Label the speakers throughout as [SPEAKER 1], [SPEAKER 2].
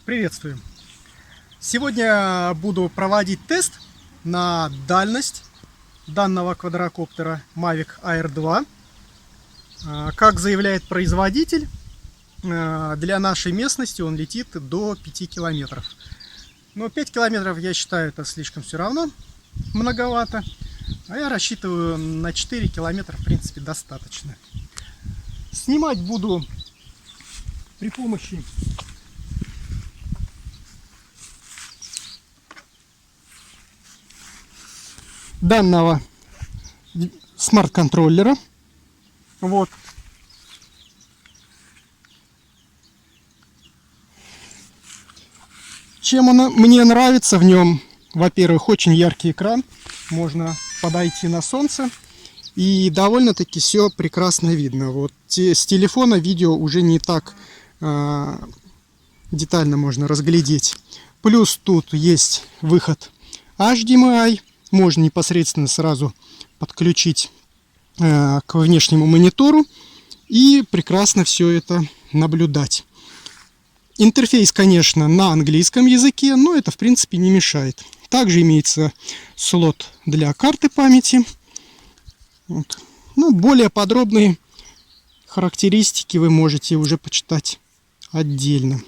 [SPEAKER 1] Приветствую! Сегодня буду проводить тест на дальность данного квадрокоптера Mavic Air 2. Как заявляет производитель, для нашей местности он летит до 5 километров. Но 5 километров, я считаю, это слишком все равно многовато. А я рассчитываю на 4 километра, в принципе, достаточно. Снимать буду при помощи данного смарт-контроллера. Вот. Чем он мне нравится в нем? Во-первых, очень яркий экран. Можно подойти на солнце. И довольно-таки все прекрасно видно. Вот с телефона видео уже не так детально можно разглядеть. Плюс тут есть выход HDMI. Можно непосредственно сразу подключить к внешнему монитору и прекрасно все это наблюдать. Интерфейс, конечно, на английском языке, но это в принципе не мешает. Также имеется слот для карты памяти. Вот. Ну, более подробные характеристики вы можете уже почитать отдельно.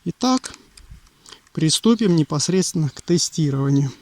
[SPEAKER 1] Итак, приступим непосредственно к тестированию.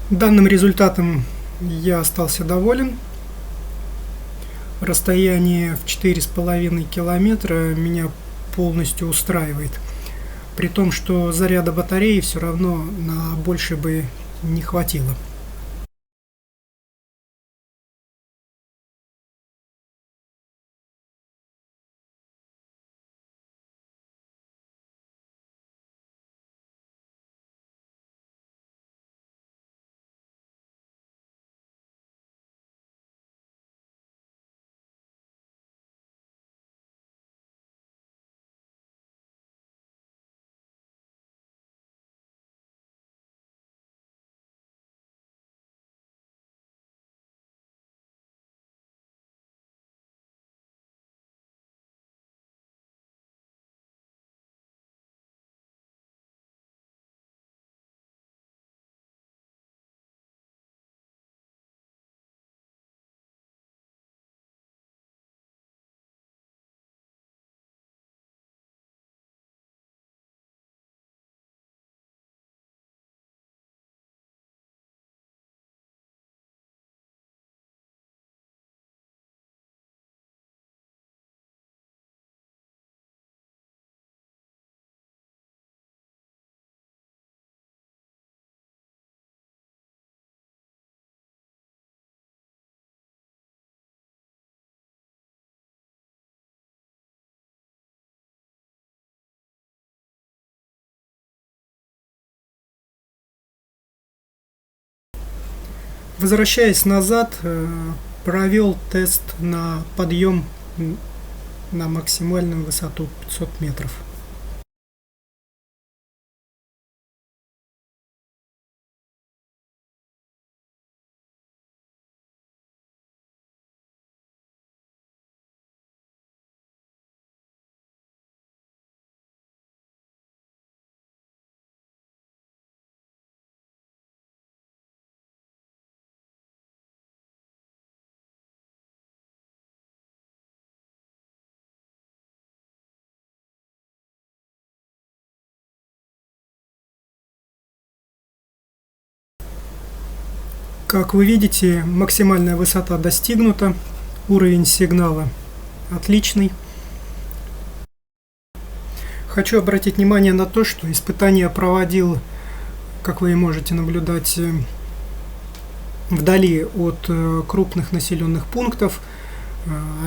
[SPEAKER 1] Данным результатом я остался доволен. Расстояние в 4,5 километра меня полностью устраивает. При том, что заряда батареи все равно на больше бы не хватило. Возвращаясь назад, провел тест на подъем на максимальную высоту 500 метров. Как вы видите, максимальная высота достигнута, уровень сигнала отличный. Хочу обратить внимание на то, что испытание проводил, как вы можете наблюдать, вдали от крупных населенных пунктов,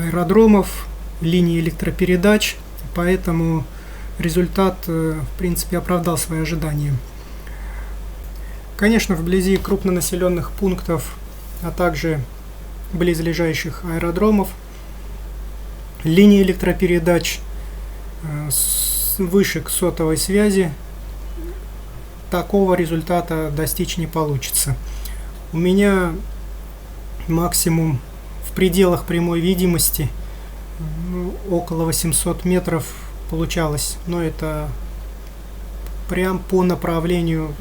[SPEAKER 1] аэродромов, линий электропередач, поэтому результат, в принципе, оправдал свои ожидания. Конечно, вблизи крупнонаселенных пунктов, а также близлежащих аэродромов, линии электропередач, вышек сотовой связи, такого результата достичь не получится. У меня максимум в пределах прямой видимости около 800 метров получалось, но это прям по направлению,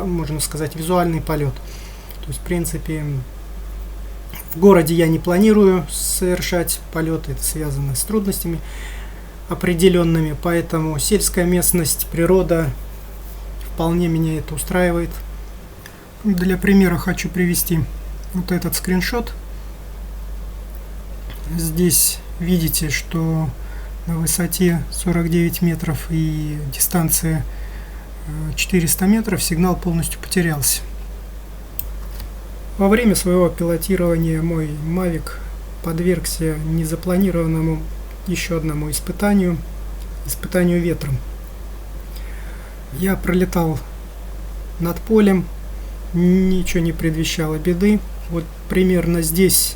[SPEAKER 1] можно сказать, визуальный полет. То есть, в принципе, в городе я не планирую совершать полеты, это связано с трудностями определенными, поэтому сельская местность, природа, вполне меня это устраивает. Для примера хочу привести вот этот скриншот. Здесь видите, что на высоте 49 метров и дистанция 400 метров сигнал полностью потерялся. Во время своего пилотирования мой Mavic подвергся незапланированному еще одному испытанию ветром. Я пролетал над полем, ничего не предвещало беды. Вот примерно здесь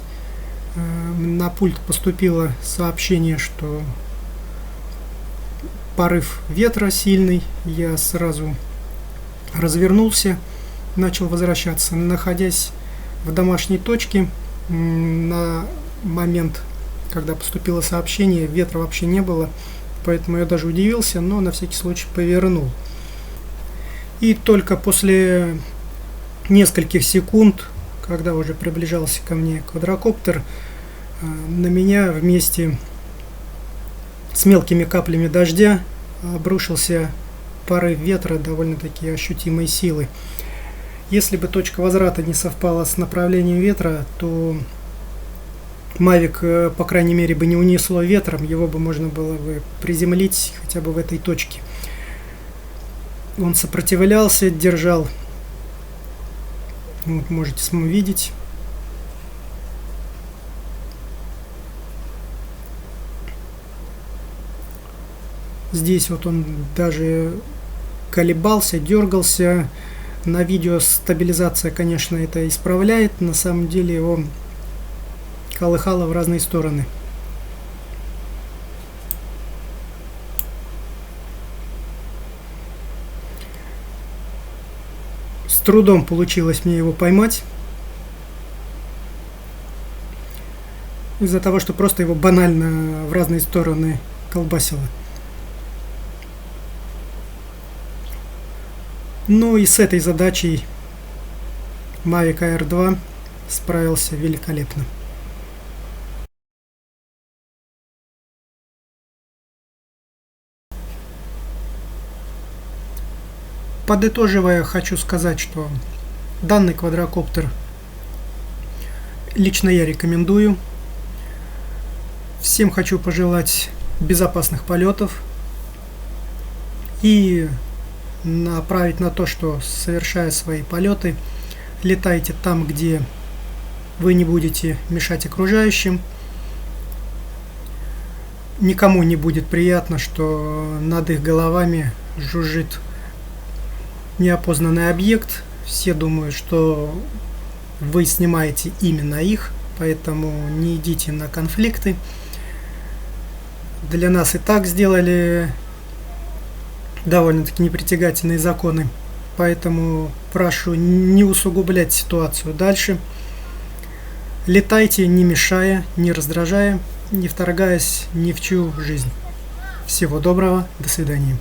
[SPEAKER 1] на пульт поступило сообщение, что порыв ветра сильный. Я сразу развернулся, начал возвращаться. Находясь в домашней точке, на момент, когда поступило сообщение, ветра вообще не было, поэтому я даже удивился, но на всякий случай повернул. И только после нескольких секунд, когда уже приближался ко мне квадрокоптер, на меня вместе с мелкими каплями дождя обрушился порыв ветра довольно-таки ощутимой силы. Если бы точка возврата не совпала с направлением ветра, то Mavic, по крайней мере, бы не унесло ветром, его бы можно было бы приземлить хотя бы в этой точке. Он сопротивлялся, держал, вот можете видеть. Здесь вот он даже колебался, дергался. На видео стабилизация, конечно, это исправляет. На самом деле его колыхало в разные стороны. С трудом получилось мне его поймать. Из-за того, что просто его банально в разные стороны колбасило. Ну и с этой задачей Mavic Air 2 справился великолепно. Подытоживая, хочу сказать, что данный квадрокоптер лично я рекомендую. Всем хочу пожелать безопасных полетов и направить на то, что, совершая свои полеты, летайте там, где вы не будете мешать окружающим. Никому не будет приятно, что над их головами жужжит неопознанный объект. Все думают, что вы снимаете именно их, поэтому не идите на конфликты. Для нас и так сделали довольно-таки непритягательные законы, поэтому прошу не усугублять ситуацию дальше. Летайте, не мешая, не раздражая, не вторгаясь ни в чью жизнь. Всего доброго, до свидания.